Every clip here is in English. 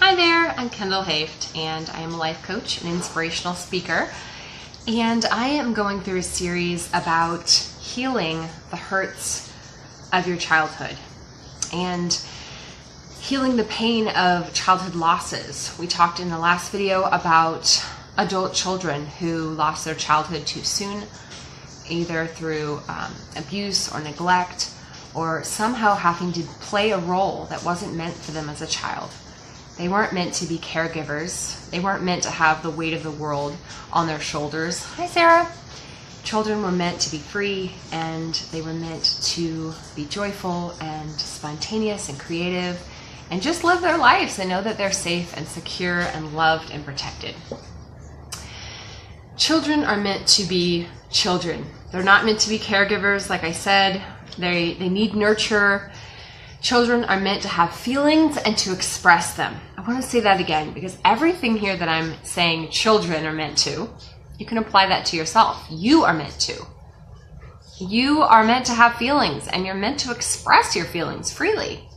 Hi there, I'm Kendall Hoeft, and I am a life coach and inspirational speaker. And I am going through a series about healing the hurts of your childhood and healing the pain of childhood losses. We talked in the last video about adult children who lost their childhood too soon, either through abuse or neglect, or somehow having to play a role that wasn't meant for them as a child. They weren't meant to be caregivers. They weren't meant to have the weight of the world on their shoulders. Hi, Sarah. Children were meant to be free, and they were meant to be joyful and spontaneous and creative and just live their lives and know that they're safe and secure and loved and protected. Children are meant to be children. They're not meant to be caregivers, like I said. They need nurture. Children are meant to have feelings and to express them. I want to say that again, because everything here that I'm saying children are meant to, you can apply that to yourself. You are meant to. You are meant to have feelings, and you're meant to express your feelings freely.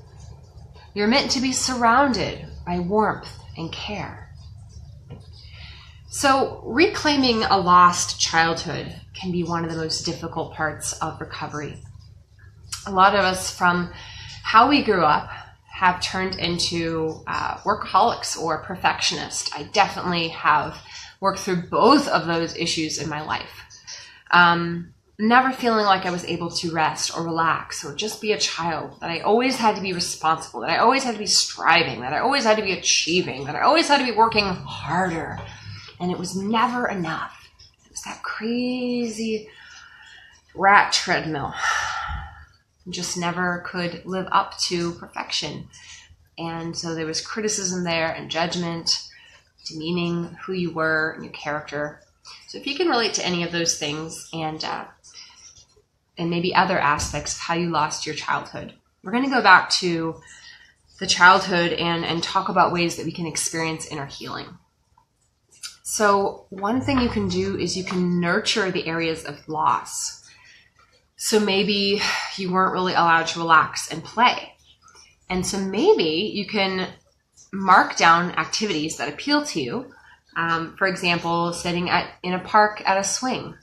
You're meant to be surrounded by warmth and care. So reclaiming a lost childhood can be one of the most difficult parts of recovery. A lot of us, from how we grew up, have turned into workaholics or perfectionists. I definitely have worked through both of those issues in my life. Never feeling like I was able to rest or relax or just be a child, that I always had to be responsible, that I always had to be striving, that I always had to be achieving, that I always had to be working harder. And it was never enough. It was that crazy rat treadmill. Just never could live up to perfection. And so there was criticism there and judgment, demeaning who you were and your character. So if you can relate to any of those things and maybe other aspects of how you lost your childhood, we're going to go back to the childhood and talk about ways that we can experience inner healing. So one thing you can do is you can nurture the areas of loss. So maybe you weren't really allowed to relax and play. And so maybe you can mark down activities that appeal to you. For example, sitting in a park at a swing,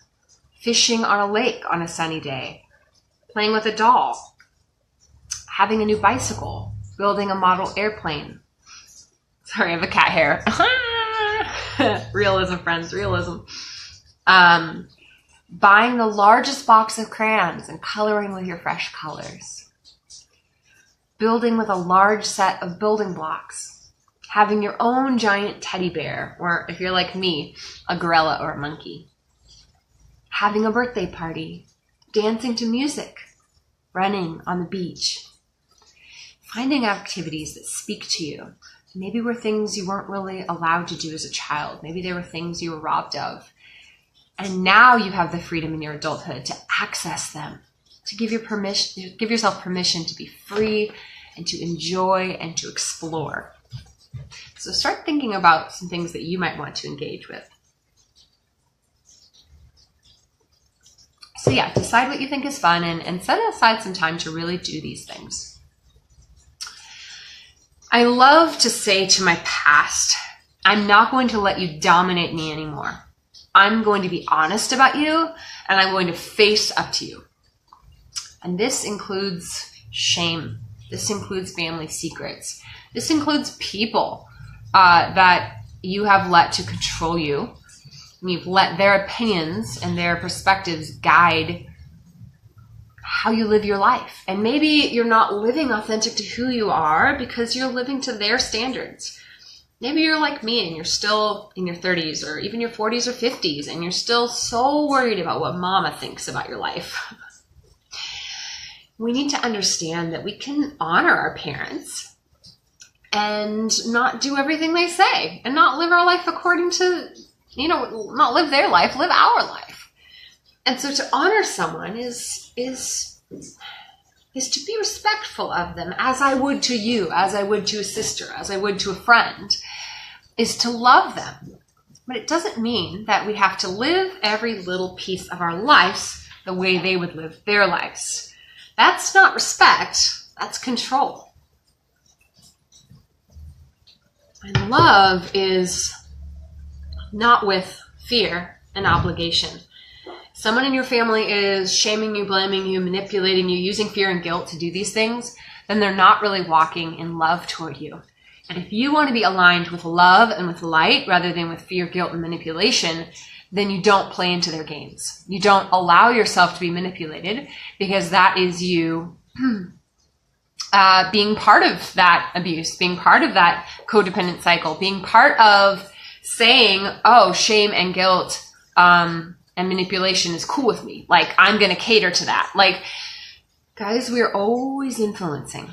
fishing on a lake on a sunny day, playing with a doll, having a new bicycle, building a model airplane. Sorry, I have a cat hair. Realism, friends, realism. Buying the largest box of crayons and coloring with your fresh colors. Building with a large set of building blocks. Having your own giant teddy bear, or if you're like me, a gorilla or a monkey. Having a birthday party. Dancing to music. Running on the beach. Finding activities that speak to you. Maybe were things you weren't really allowed to do as a child. Maybe they were things you were robbed of. And now you have the freedom in your adulthood to access them, to give yourself permission to be free and to enjoy and to explore. So start thinking about some things that you might want to engage with. So yeah, decide what you think is fun and set aside some time to really do these things. I love to say to my past, I'm not going to let you dominate me anymore. I'm going to be honest about you, and I'm going to face up to you. And this includes shame. This includes family secrets. This includes people that you have let to control you. And you've let their opinions and their perspectives guide how you live your life. And maybe you're not living authentic to who you are because you're living to their standards. Maybe you're like me and you're still in your 30s or even your 40s or 50s and you're still so worried about what mama thinks about your life. We need to understand that we can honor our parents and not do everything they say and not live our life according to, not live their life, live our life. And so to honor someone is to be respectful of them, as I would to you, as I would to a sister, as I would to a friend, is to love them. But it doesn't mean that we have to live every little piece of our lives the way they would live their lives. That's not respect, that's control. And love is not with fear and obligation. Someone in your family is shaming you, blaming you, manipulating you, using fear and guilt to do these things, then they're not really walking in love toward you. And if you want to be aligned with love and with light rather than with fear, guilt, and manipulation, then you don't play into their games. You don't allow yourself to be manipulated, because that is you being part of that abuse, being part of that codependent cycle, being part of saying, oh, shame and guilt and manipulation is cool with me. Like, I'm going to cater to that. Like, guys, we're always influencing.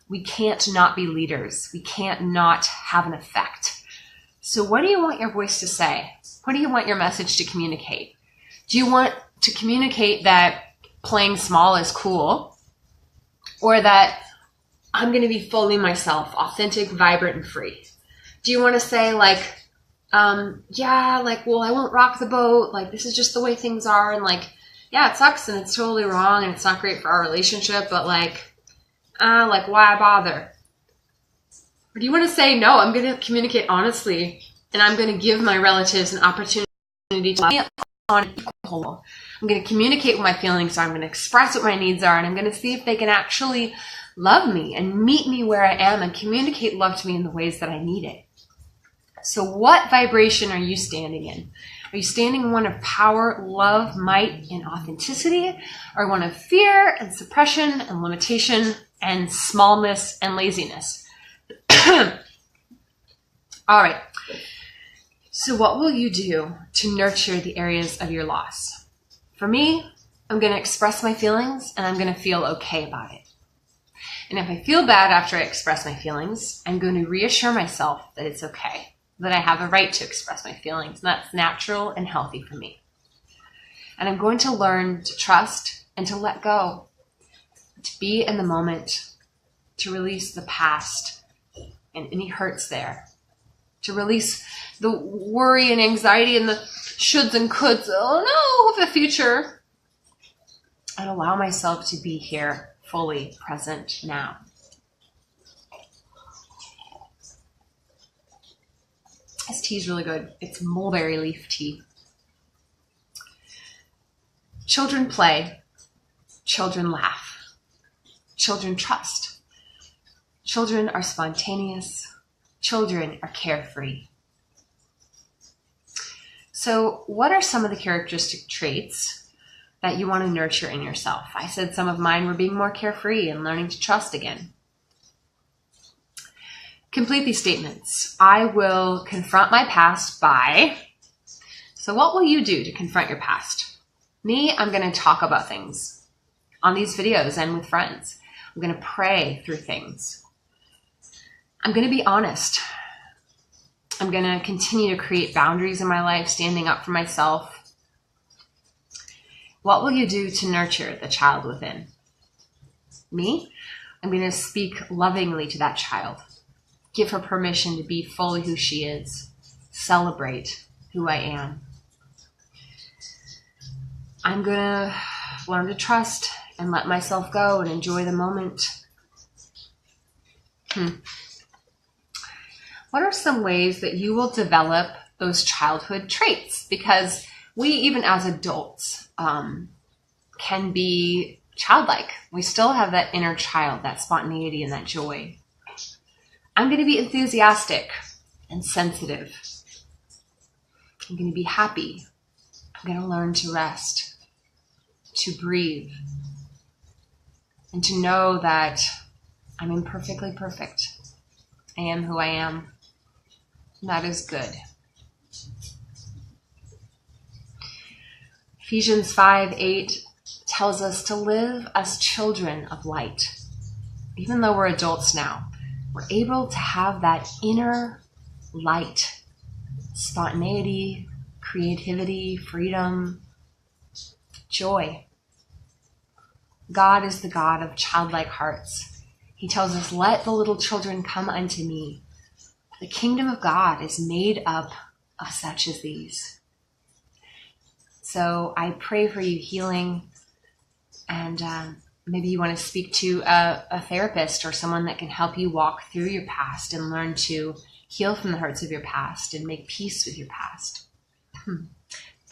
We can't not be leaders. We can't not have an effect. So what do you want your voice to say? What do you want your message to communicate? Do you want to communicate that playing small is cool, or that I'm going to be fully myself, authentic, vibrant, and free? Do you want to say like, yeah, like, well, I won't rock the boat. Like, this is just the way things are. And like, yeah, it sucks and it's totally wrong and it's not great for our relationship, but like why bother? Or do you want to say, no, I'm going to communicate honestly, and I'm going to give my relatives an opportunity to be on an equal level. I'm going to communicate what my feelings are. I'm going to express what my needs are, and I'm going to see if they can actually love me and meet me where I am and communicate love to me in the ways that I need it. So what vibration are you standing in? Are you standing in one of power, love, might, and authenticity, or one of fear and suppression and limitation and smallness and laziness? All right. So what will you do to nurture the areas of your loss? For me, I'm going to express my feelings, and I'm going to feel okay about it. And if I feel bad after I express my feelings, I'm going to reassure myself that it's okay, that I have a right to express my feelings, and that's natural and healthy for me. And I'm going to learn to trust and to let go, to be in the moment, to release the past and any hurts there, to release the worry and anxiety and the shoulds and coulds, oh no, of the future, and allow myself to be here fully present now. This tea is really good. It's mulberry leaf tea. Children play. Children laugh. Children trust. Children are spontaneous. Children are carefree. So what are some of the characteristic traits that you want to nurture in yourself? I said some of mine were being more carefree and learning to trust again. Complete these statements. I will confront my past by... So what will you do to confront your past? Me, I'm going to talk about things on these videos and with friends. I'm going to pray through things. I'm going to be honest. I'm going to continue to create boundaries in my life, standing up for myself. What will you do to nurture the child within? Me, I'm going to speak lovingly to that child. Give her permission to be fully who she is. Celebrate who I am. I'm going to learn to trust and let myself go and enjoy the moment. What are some ways that you will develop those childhood traits? Because we, even as adults, can be childlike. We still have that inner child, that spontaneity and that joy. I'm going to be enthusiastic and sensitive. I'm going to be happy. I'm going to learn to rest, to breathe, and to know that I'm imperfectly perfect. I am who I am. And that is good. Ephesians 5:8 tells us to live as children of light. Even though we're adults now, we're able to have that inner light, spontaneity, creativity, freedom, joy. God is the God of childlike hearts. He tells us, let the little children come unto me. The kingdom of God is made up of such as these. So I pray for you healing and Maybe you want to speak to a therapist or someone that can help you walk through your past and learn to heal from the hurts of your past and make peace with your past.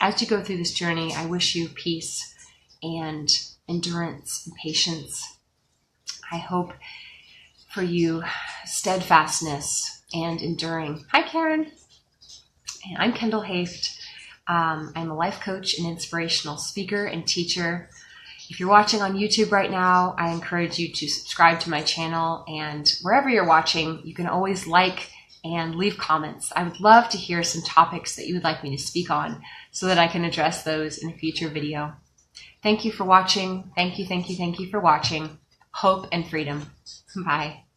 As you go through this journey, I wish you peace and endurance and patience. I hope for you steadfastness and enduring. Hi, Karen. And I'm Kendall Hoeft. I'm a life coach and inspirational speaker and teacher. If you're watching on YouTube right now, I encourage you to subscribe to my channel, and wherever you're watching, you can always like and leave comments. I would love to hear some topics that you would like me to speak on so that I can address those in a future video. Thank you for watching. Thank you for watching. Hope and freedom. Bye.